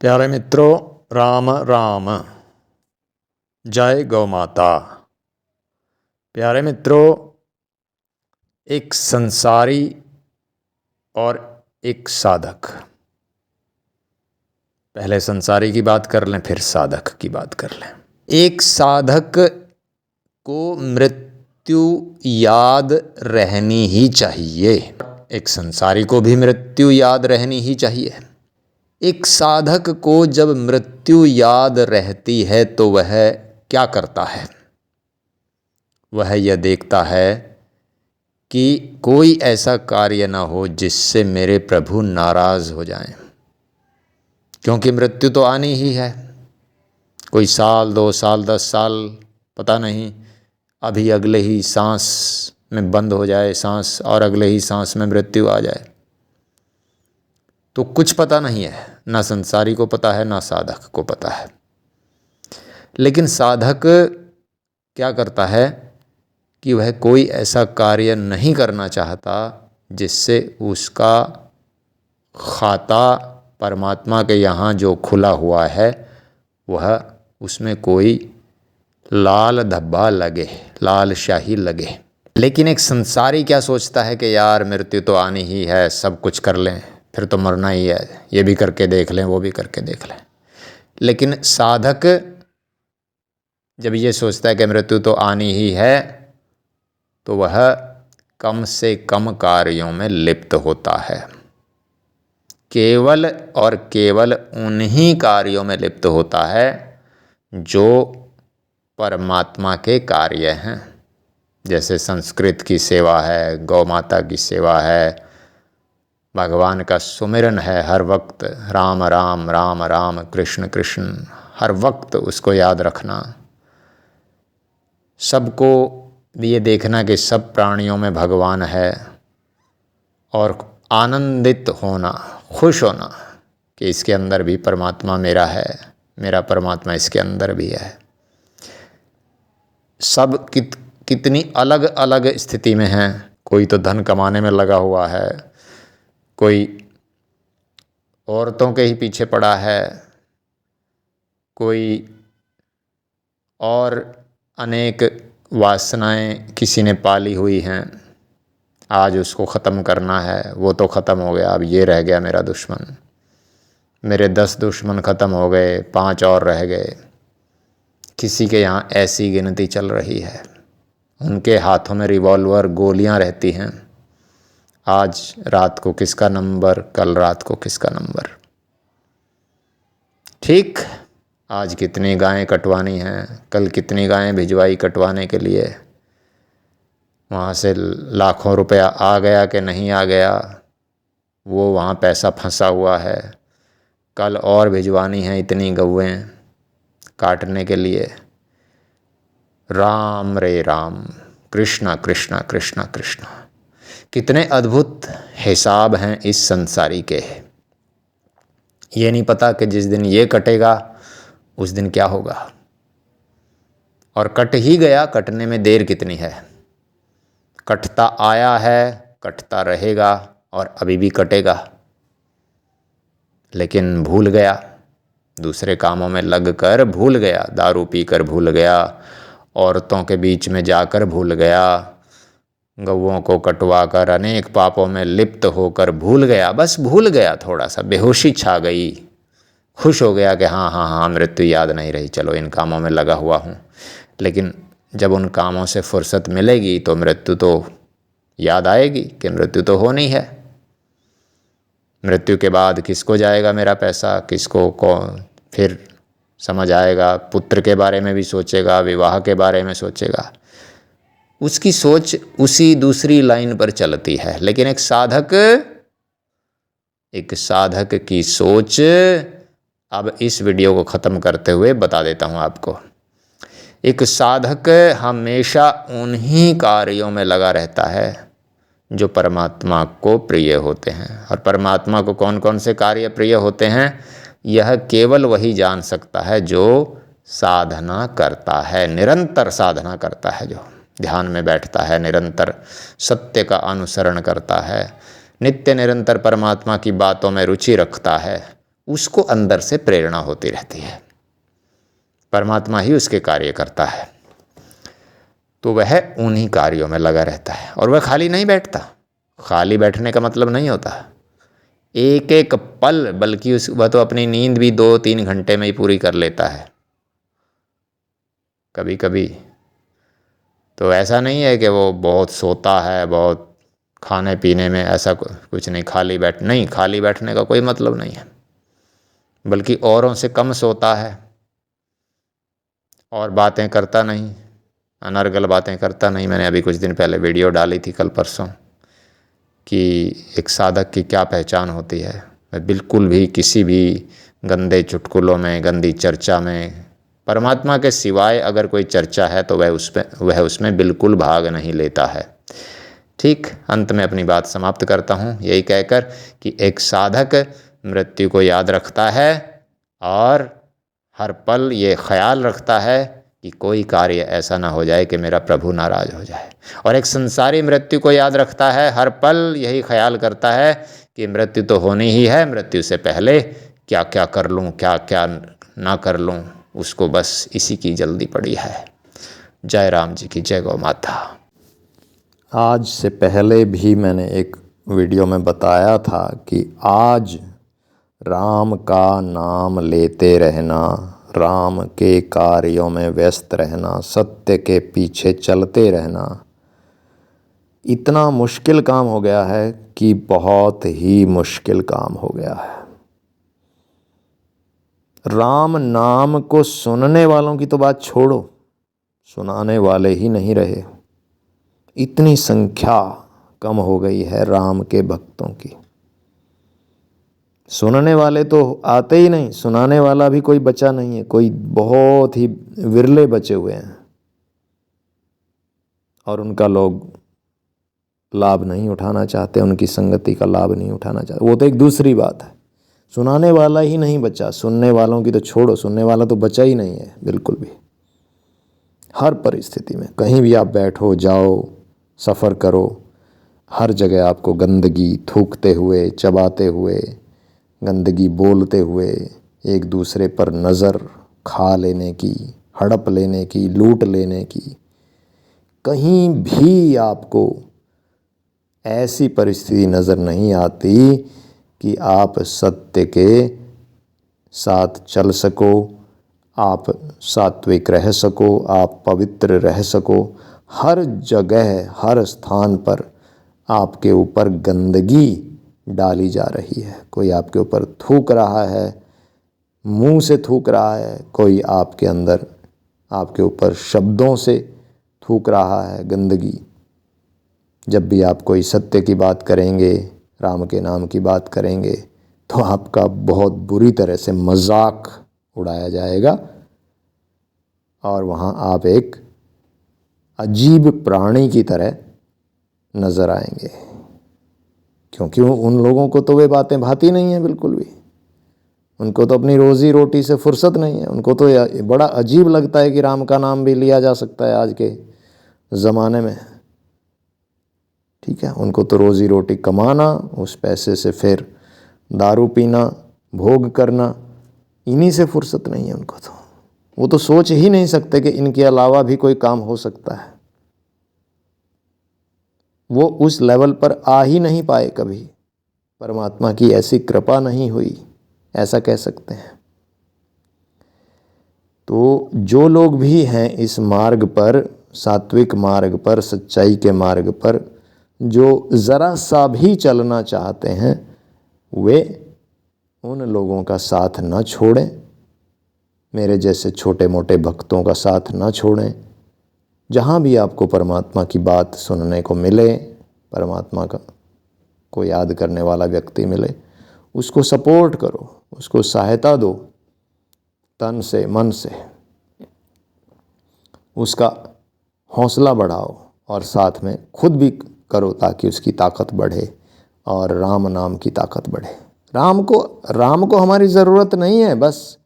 प्यारे मित्रों, राम राम। जय गौ माता। प्यारे मित्रों, एक संसारी और एक साधक। पहले संसारी की बात कर लें, फिर साधक की बात कर लें। एक साधक को मृत्यु याद रहनी ही चाहिए, एक संसारी को भी मृत्यु याद रहनी ही चाहिए। एक साधक को जब मृत्यु याद रहती है तो वह क्या करता है? वह यह देखता है कि कोई ऐसा कार्य न हो जिससे मेरे प्रभु नाराज़ हो जाएं, क्योंकि मृत्यु तो आनी ही है। कोई साल, 2 साल, 10 साल, पता नहीं, अभी अगले ही सांस में बंद हो जाए सांस और अगले ही सांस में मृत्यु आ जाए, तो कुछ पता नहीं है। ना संसारी को पता है, ना साधक को पता है। लेकिन साधक क्या करता है कि वह कोई ऐसा कार्य नहीं करना चाहता जिससे उसका खाता परमात्मा के यहाँ जो खुला हुआ है वह उसमें कोई लाल धब्बा लगे, लाल शाही लगे। लेकिन एक संसारी क्या सोचता है कि यार मृत्यु तो आनी ही है, सब कुछ कर लें, फिर तो मरना ही है, ये भी करके देख लें, वो भी करके देख लें। लेकिन साधक जब ये सोचता है कि मृत्यु तो आनी ही है, तो वह कम से कम कार्यों में लिप्त होता है। केवल और केवल उन्हीं कार्यों में लिप्त होता है जो परमात्मा के कार्य हैं। जैसे संस्कृत की सेवा है, गौ माता की सेवा है, भगवान का सुमिरन है, हर वक्त राम राम राम राम कृष्ण कृष्ण, हर वक्त उसको याद रखना। सबको ये देखना कि सब प्राणियों में भगवान है और आनंदित होना, खुश होना कि इसके अंदर भी परमात्मा मेरा है, मेरा परमात्मा इसके अंदर भी है। सब कितनी अलग अलग स्थिति में हैं। कोई तो धन कमाने में लगा हुआ है, कोई औरतों के ही पीछे पड़ा है, कोई और अनेक वासनाएं किसी ने पाली हुई हैं, आज उसको ख़त्म करना है, वो तो ख़त्म हो गया, अब ये रह गया मेरा दुश्मन, मेरे 10 दुश्मन ख़त्म हो गए, 5 और रह गए। किसी के यहाँ ऐसी गिनती चल रही है, उनके हाथों में रिवॉल्वर, गोलियां रहती हैं। आज रात को किसका नंबर, कल रात को किसका नंबर। ठीक, आज कितनी गायें कटवानी हैं, कल कितनी गायें भिजवाई कटवाने के लिए, वहाँ से लाखों रुपया आ गया कि नहीं आ गया, वो वहाँ पैसा फंसा हुआ है, कल और भिजवानी है इतनी गौएं काटने के लिए। राम रे राम, कृष्णा कृष्णा कृष्णा कृष्णा। कितने अद्भुत हिसाब हैं इस संसारी के। ये नहीं पता कि जिस दिन ये कटेगा उस दिन क्या होगा, और कट ही गया, कटने में देर कितनी है। कटता आया है, कटता रहेगा और अभी भी कटेगा। लेकिन भूल गया, दूसरे कामों में लगकर भूल गया, दारू पीकर भूल गया, औरतों के बीच में जाकर भूल गया, गौओं को कटवाकर अनेक पापों में लिप्त होकर भूल गया। बस भूल गया, थोड़ा सा बेहोशी छा गई, खुश हो गया कि हाँ हाँ हाँ मृत्यु याद नहीं रही, चलो इन कामों में लगा हुआ हूँ। लेकिन जब उन कामों से फुर्सत मिलेगी तो मृत्यु तो याद आएगी कि मृत्यु तो होनी है। मृत्यु के बाद किसको जाएगा मेरा पैसा, किसको कौन, फिर समझ आएगा। पुत्र के बारे में भी सोचेगा, विवाह के बारे में सोचेगा, उसकी सोच उसी दूसरी लाइन पर चलती है। लेकिन एक साधक की सोच, अब इस वीडियो को ख़त्म करते हुए बता देता हूँ आपको। एक साधक हमेशा उन्हीं कार्यों में लगा रहता है जो परमात्मा को प्रिय होते हैं। और परमात्मा को कौन कौन से कार्य प्रिय होते हैं, यह केवल वही जान सकता है जो साधना करता है, निरंतर साधना करता है, जो ध्यान में बैठता है, निरंतर सत्य का अनुसरण करता है, नित्य निरंतर परमात्मा की बातों में रुचि रखता है। उसको अंदर से प्रेरणा होती रहती है, परमात्मा ही उसके कार्य करता है, तो वह उन्हीं कार्यों में लगा रहता है और वह खाली नहीं बैठता। खाली बैठने का मतलब नहीं होता एक एक पल, बल्कि वह तो अपनी नींद भी 2-3 घंटे में ही पूरी कर लेता है कभी कभी। तो ऐसा नहीं है कि वो बहुत सोता है, बहुत खाने पीने में, ऐसा कुछ नहीं। खाली बैठने का कोई मतलब नहीं है, बल्कि औरों से कम सोता है और बातें करता नहीं, अनर्गल बातें करता नहीं। मैंने अभी कुछ दिन पहले वीडियो डाली थी, कल परसों, कि एक साधक की क्या पहचान होती है। मैं बिल्कुल भी किसी भी गंदे चुटकुलों में, गंदी चर्चा में, परमात्मा के सिवाय अगर कोई चर्चा है तो वह उसमें बिल्कुल भाग नहीं लेता है। ठीक, अंत में अपनी बात समाप्त करता हूँ यही कहकर कि एक साधक मृत्यु को याद रखता है और हर पल ये ख्याल रखता है कि कोई कार्य ऐसा ना हो जाए कि मेरा प्रभु नाराज हो जाए। और एक संसारी मृत्यु को याद रखता है, हर पल यही ख्याल करता है कि मृत्यु तो होनी ही है, मृत्यु से पहले क्या क्या कर लूँ, क्या क्या ना कर लूँ, उसको बस इसी की जल्दी पड़ी है। जय राम जी की जय, गौ माता। आज से पहले भी मैंने एक वीडियो में बताया था कि आज राम का नाम लेते रहना, राम के कार्यों में व्यस्त रहना, सत्य के पीछे चलते रहना इतना मुश्किल काम हो गया है कि बहुत ही मुश्किल काम हो गया है। राम नाम को सुनने वालों की तो बात छोड़ो, सुनाने वाले ही नहीं रहे। इतनी संख्या कम हो गई है राम के भक्तों की। सुनने वाले तो आते ही नहीं, सुनाने वाला भी कोई बचा नहीं है, कोई बहुत ही विरले बचे हुए हैं और उनका लोग लाभ नहीं उठाना चाहते, उनकी संगति का लाभ नहीं उठाना चाहते। वो तो एक दूसरी बात है, सुनाने वाला ही नहीं बचा। सुनने वालों की तो छोड़ो, सुनने वाला तो बचा ही नहीं है बिल्कुल भी। हर परिस्थिति में कहीं भी आप बैठो, जाओ, सफ़र करो, हर जगह आपको गंदगी थूकते हुए, चबाते हुए, गंदगी बोलते हुए, एक दूसरे पर नज़र खा लेने की, हड़प लेने की, लूट लेने की, कहीं भी आपको ऐसी परिस्थिति नज़र नहीं आती कि आप सत्य के साथ चल सको, आप सात्विक रह सको, आप पवित्र रह सको। हर जगह, हर स्थान पर आपके ऊपर गंदगी डाली जा रही है। कोई आपके ऊपर थूक रहा है, मुंह से थूक रहा है, कोई आपके अंदर, आपके ऊपर शब्दों से थूक रहा है गंदगी। जब भी आप कोई सत्य की बात करेंगे, राम के नाम की बात करेंगे, तो आपका बहुत बुरी तरह से मजाक उड़ाया जाएगा और वहाँ आप एक अजीब प्राणी की तरह नज़र आएंगे, क्योंकि उन लोगों को तो वे बातें भाती नहीं हैं बिल्कुल भी। उनको तो अपनी रोज़ी रोटी से फुर्सत नहीं है। उनको तो बड़ा अजीब लगता है कि राम का नाम भी लिया जा सकता है आज के ज़माने में। ठीक है, उनको तो रोज़ी रोटी कमाना, उस पैसे से फिर दारू पीना, भोग करना, इन्हीं से फुर्सत नहीं है उनको। तो वो तो सोच ही नहीं सकते कि इनके अलावा भी कोई काम हो सकता है। वो उस लेवल पर आ ही नहीं पाए कभी, परमात्मा की ऐसी कृपा नहीं हुई, ऐसा कह सकते हैं। तो जो लोग भी हैं इस मार्ग पर, सात्विक मार्ग पर, सच्चाई के मार्ग पर, जो ज़रा सा भी चलना चाहते हैं, वे उन लोगों का साथ न छोड़ें, मेरे जैसे छोटे मोटे भक्तों का साथ न छोड़ें। जहाँ भी आपको परमात्मा की बात सुनने को मिले, परमात्मा को याद करने वाला व्यक्ति मिले, उसको सपोर्ट करो, उसको सहायता दो, तन से, मन से उसका हौसला बढ़ाओ और साथ में खुद भी करो, ताकि उसकी ताकत बढ़े और राम नाम की ताकत बढ़े। राम को हमारी ज़रूरत नहीं है, बस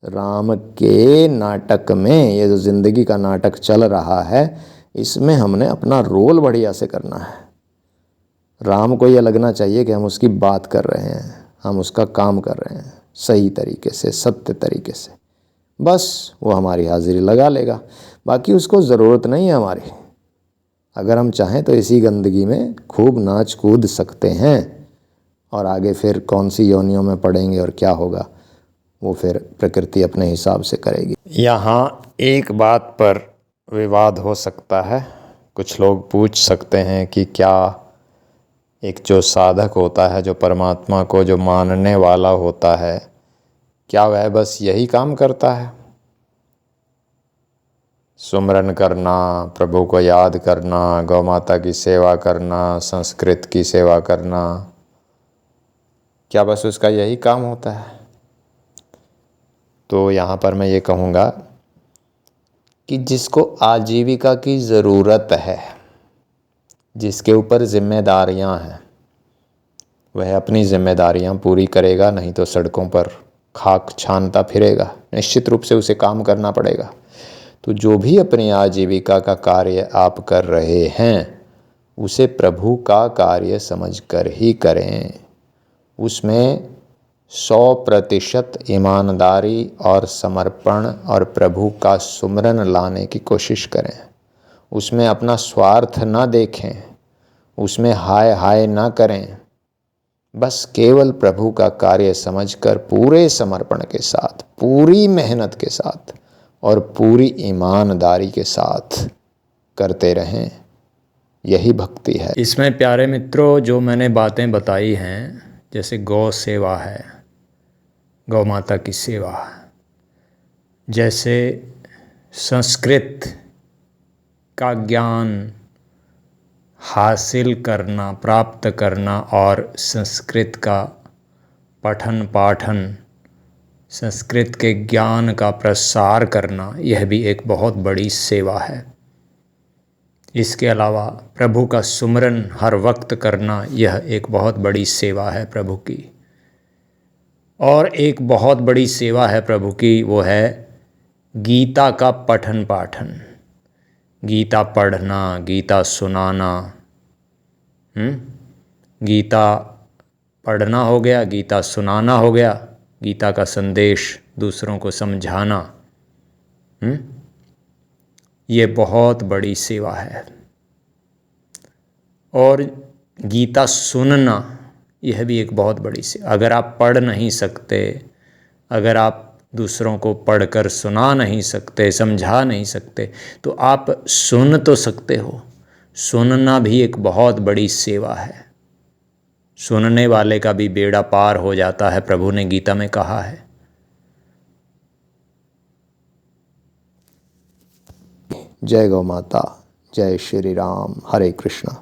राम के नाटक में, ये जो ज़िंदगी का नाटक चल रहा है, इसमें हमने अपना रोल बढ़िया से करना है। राम को ये लगना चाहिए कि हम उसकी बात कर रहे हैं, हम उसका काम कर रहे हैं। सही तरीके से, सत्य तरीके से, बस वो हमारी हाजिरी लगा लेगा। बाकी उसको ज़रूरत नहीं है हमारी। अगर हम चाहें तो इसी गंदगी में खूब नाच कूद सकते हैं, और आगे फिर कौन सी योनियों में पड़ेंगे और क्या होगा वो फिर प्रकृति अपने हिसाब से करेगी। यहाँ एक बात पर विवाद हो सकता है। कुछ लोग पूछ सकते हैं कि क्या एक जो साधक होता है, जो परमात्मा को जो मानने वाला होता है, क्या वह बस यही काम करता है? सुमरन करना, प्रभु को याद करना, गौ माता की सेवा करना, संस्कृत की सेवा करना, क्या बस उसका यही काम होता है? तो यहाँ पर मैं ये कहूँगा कि जिसको आजीविका की ज़रूरत है, जिसके ऊपर जिम्मेदारियाँ हैं, वह अपनी जिम्मेदारियाँ पूरी करेगा, नहीं तो सड़कों पर खाक छानता फिरेगा। निश्चित रूप से उसे काम करना पड़ेगा। तो जो भी अपनी आजीविका का कार्य आप कर रहे हैं, उसे प्रभु का कार्य समझकर ही करें। उसमें 100% ईमानदारी और समर्पण और प्रभु का सुमरन लाने की कोशिश करें। उसमें अपना स्वार्थ ना देखें, उसमें हाय हाय ना करें। बस केवल प्रभु का कार्य समझकर पूरे समर्पण के साथ, पूरी मेहनत के साथ और पूरी ईमानदारी के साथ करते रहें। यही भक्ति है। इसमें प्यारे मित्रों, जो मैंने बातें बताई हैं, जैसे गौ सेवा है, गौ माता की सेवा, जैसे संस्कृत का ज्ञान हासिल करना, प्राप्त करना और संस्कृत का पठन पाठन, संस्कृत के ज्ञान का प्रसार करना, यह भी एक बहुत बड़ी सेवा है। इसके अलावा प्रभु का सुमरन हर वक्त करना, यह एक बहुत बड़ी सेवा है प्रभु की। और एक बहुत बड़ी सेवा है प्रभु की, वो है गीता का पठन पाठन, गीता पढ़ना, गीता सुनाना। गीता पढ़ना हो गया, गीता सुनाना हो गया, गीता का संदेश दूसरों को समझाना, ये बहुत बड़ी सेवा है। और गीता सुनना, यह भी एक बहुत बड़ी सेवा। अगर आप पढ़ नहीं सकते, अगर आप दूसरों को पढ़कर सुना नहीं सकते, समझा नहीं सकते, तो आप सुन तो सकते हो। सुनना भी एक बहुत बड़ी सेवा है। सुनने वाले का भी बेड़ा पार हो जाता है, प्रभु ने गीता में कहा है। जय गौ माता, जय श्री राम, हरे कृष्णा।